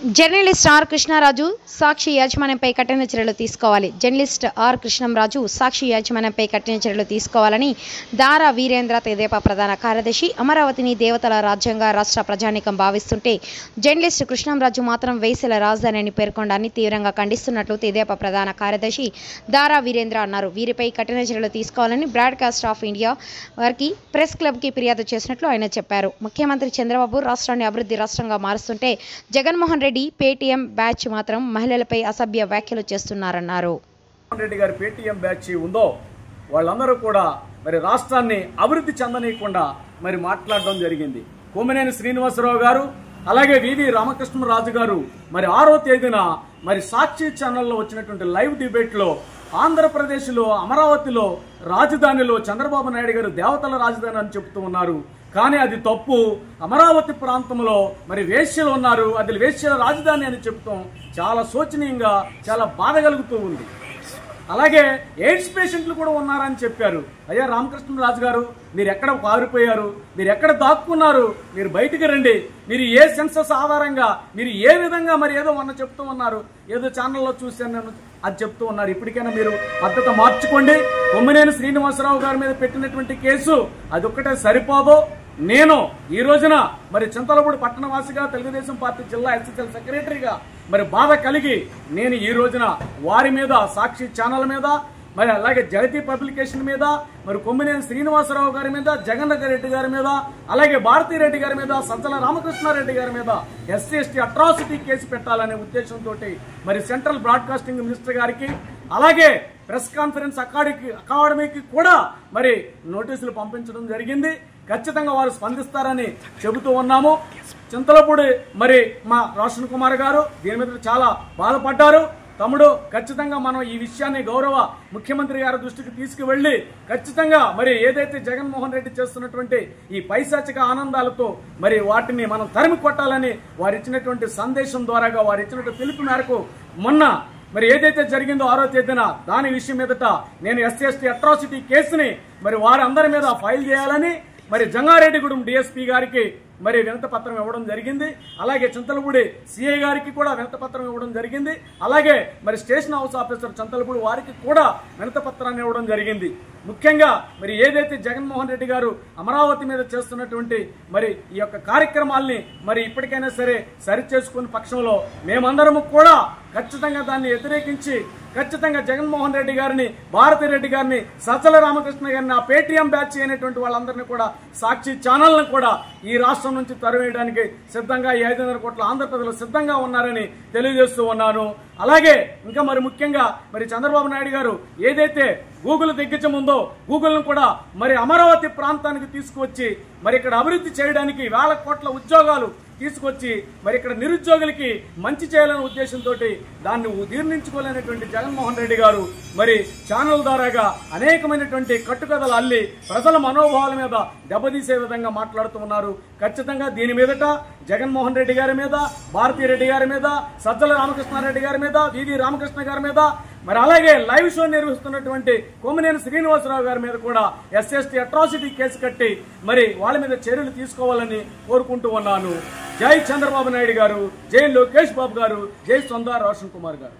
Journalist are Krishnaraju సాక్షి యాజమాన్యంపై కఠిన చర్యలు తీసుకోవాలి. జర్నలిస్ట్ ఆర్ కృష్ణరాజు సాక్షి యాజమాన్యంపై కఠిన చర్యలు తీసుకోవాలని దారా వీరేంద్ర తెదేపా ప్రధాన కార్యదర్శి అమరావతిని దేవతల రాజ్యంగా రాష్ట్ర ప్రజానీకం భావిస్తుంటే జర్నలిస్ట్ కృష్ణరాజు మాత్రం వేసల రాజధాని అని పేర్కొనడాన్ని తీవ్రంగా ఖండిస్తున్నట్లు తెదేపా ప్రధాన కార్యదర్శి దారా వీరేంద్ర అన్నారు. వీరిపై కఠిన చర్యలు తీసుకోవాలని బ్రాడ్కాస్ట్ ఆఫ్ ఇండియా వారికి ప్రెస్ క్లబ్కి ఫిర్యాదు చేసినట్లు ఆయన చెప్పారు. ముఖ్యమంత్రి చంద్రబాబు రాష్ట్రాన్ని అభివృద్ధి రాష్ట్రంగా మారుస్తుంటే జగన్మోహన్ రెడ్డి పేటీఎం బ్యాచ్ మాత్రం మహిళలపై అసభ్య వ్యాఖ్యలు చేస్తున్నారన్నారు. రెడ్డి గారి పేటీఎం బ్యాచ్ ఉందో వాళ్ళందరూ కూడా మరి రాష్ట్రాన్ని అభివృద్ధి చెందనీయకుండా మరి మాట్లాడడం జరిగింది. కొమ్మినేని శ్రీనివాసరావు గారు అలాగే వివి రామకృష్ణరాజు గారు మరి 6వ తేదీన మరి సాక్షి ఛానల్లో వచ్చినటువంటి లైవ్ డిబేట్లో ఆంధ్రప్రదేశ్లో అమరావతిలో రాజధానిలో చంద్రబాబు నాయుడు గారు దేవతల రాజధాని అని చెబుతూ ఉన్నారు. కానీ అది తప్పు. అమరావతి ప్రాంతంలో మరి వేశ్యలు ఉన్నారు, అది వేశ్యల రాజధాని అని చెప్తాం చాలా శోచనీయంగా చాలా బాధ కలుగుతూ ఉంది. అలాగే ఎయిడ్స్ పేషెంట్లు కూడా ఉన్నారని చెప్పారు. అయ్యా రామకృష్ణరాజు గారు, మీరు ఎక్కడ పారిపోయారు? మీరు ఎక్కడ దాక్కున్నారు? మీరు బయటికి రండి. మీరు ఏ సెన్సస్ ఆధారంగా మీరు ఏ విధంగా మరి ఏదో మొన్న చెప్తూ ఉన్నారు, ఏదో ఛానల్లో చూశాను నేను అది చెప్తూ ఉన్నారు. ఇప్పటికైనా మీరు పద్ధతి మార్చుకోండి. కొమ్మినేని శ్రీనివాసరావు గారి మీద పెట్టినటువంటి కేసు అదొక్కటే సరిపోదు. నేను ఈ రోజున మరి చింతలపూడి పట్టణవాసిగా తెలుగుదేశం పార్టీ జిల్లా ఎస్ఎస్ఎల్ సెక్రటరీగా మరి బాధ కలిగి నేను ఈ రోజున వారి మీద సాక్షి ఛానల్ మీద మరి అలాగే జగతి పబ్లికేషన్ మీద మరి కొమ్మినేని శ్రీనివాసరావు గారి మీద జగన్ రెడ్డి గారి మీద అలాగే భారతీరెడ్డి గారి మీద సజ్జల రామకృష్ణారెడ్డి గారి మీద ఎస్సీ ఎస్టీ అట్రాసిటీ కేసు పెట్టాలనే ఉద్దేశంతో మరి సెంట్రల్ బ్రాడ్కాస్టింగ్ మినిస్టర్ గారికి అలాగే ప్రెస్ కాన్ఫరెన్స్ అకాడమీకి కూడా మరి నోటీసులు పంపించడం జరిగింది. ఖచ్చితంగా వారు స్పందిస్తారని చెబుతూ ఉన్నాము. చింతలపూడి మరి మా రోషన్ కుమార్ గారు దీని మీద చాలా బాధపడ్డారు. తమ్ముడు, ఖచ్చితంగా మనం ఈ విషయాన్ని గౌరవ ముఖ్యమంత్రి గారి దృష్టికి తీసుకువెళ్లి ఖచ్చితంగా మరి ఏదైతే జగన్మోహన్ రెడ్డి చేస్తున్నటువంటి ఈ పైశాచిక ఆనందాలతో మరి వాటిని మనం తరిమి కొట్టాలని వారు ఇచ్చినటువంటి సందేశం ద్వారాగా వారు ఇచ్చినటువంటి పిలుపు మేరకు మొన్న మరి ఏదైతే జరిగిందో 6వ తేదీన దాని విషయం మీదట నేను ఎస్సీ ఎస్టీ అట్రాసిటీ కేసుని మరి వారందరి మీద ఫైల్ చేయాలని మరి జంగారెడ్డిగూడెం డిఎస్పీ గారికి మరి వినతి పత్రం ఇవ్వడం జరిగింది. అలాగే చింతలపూడి సిఐ గారికి కూడా వినతి పత్రం ఇవ్వడం జరిగింది. అలాగే మరి స్టేషన్ హౌస్ ఆఫీసర్ చింతలపూడి వారికి కూడా వినతి పత్రాన్ని ఇవ్వడం జరిగింది. ముఖ్యంగా మరి ఏదైతే జగన్మోహన్ రెడ్డి గారు అమరావతి మీద చేస్తున్నటువంటి మరి ఈ యొక్క కార్యక్రమాల్ని మరి ఇప్పటికైనా సరే సరిచేసుకునే పక్షంలో మేమందరము కూడా ఖచ్చితంగా దాన్ని వ్యతిరేకించి ఖచ్చితంగా జగన్మోహన్ రెడ్డి గారిని భారతిరెడ్డి గారిని సజ్జల రామకృష్ణ గారిని ఆ పేటీఎం బ్యాచ్ అయినటువంటి వాళ్ళందరినీ కూడా సాక్షి ఛానల్ని కూడా ఈ రాష్ట్రం నుంచి తరివేయడానికి సిద్ధంగా ఈ 500 కోట్ల ఆంధ్ర ప్రజలు సిద్ధంగా ఉన్నారని తెలియజేస్తూ ఉన్నాను. అలాగే ఇంకా మరి ముఖ్యంగా మరి చంద్రబాబు నాయుడు గారు ఏదైతే గూగుల్ దిగ్గజముందో గూగుల్ను కూడా మరి అమరావతి ప్రాంతానికి తీసుకువచ్చి మరి ఇక్కడ అభివృద్ధి చేయడానికి 1000 కోట్ల ఉద్యోగాలు తీసుకొచ్చి మరి ఇక్కడ నిరుద్యోగులకి మంచి చేయాలనే ఉద్దేశంతో దాన్ని జీర్ణించుకోలేనటువంటి జగన్మోహన్ రెడ్డి గారు మరి ఛానల్ ద్వారాగా అనేకమైనటువంటి కట్టుకథలు అల్లి ప్రజల మనోభావాల మీద దెబ్బతీసే విధంగా మాట్లాడుతూ ఉన్నారు. ఖచ్చితంగా దీని మీదట జగన్మోహన్ రెడ్డి గారి మీద భారతీరెడ్డి గారి మీద సజ్జల రామకృష్ణారెడ్డి గారి మీద వివి రామకృష్ణ గారి మీద మరి అలాగే లైవ్ షో నిర్వహిస్తున్నటువంటి కొమ్మినేని శ్రీనివాసరావు గారి మీద కూడా ఎస్ఎస్టీ అట్రాసిటీ కేసు కట్టి మరి వాళ్ళ మీద చర్యలు తీసుకోవాలని కోరుకుంటూ ఉన్నాను. జై చంద్రబాబు నాయుడు గారు, జై లోకేష్ బాబు గారు, జై సొందా రోషన్ కుమార్ గారు.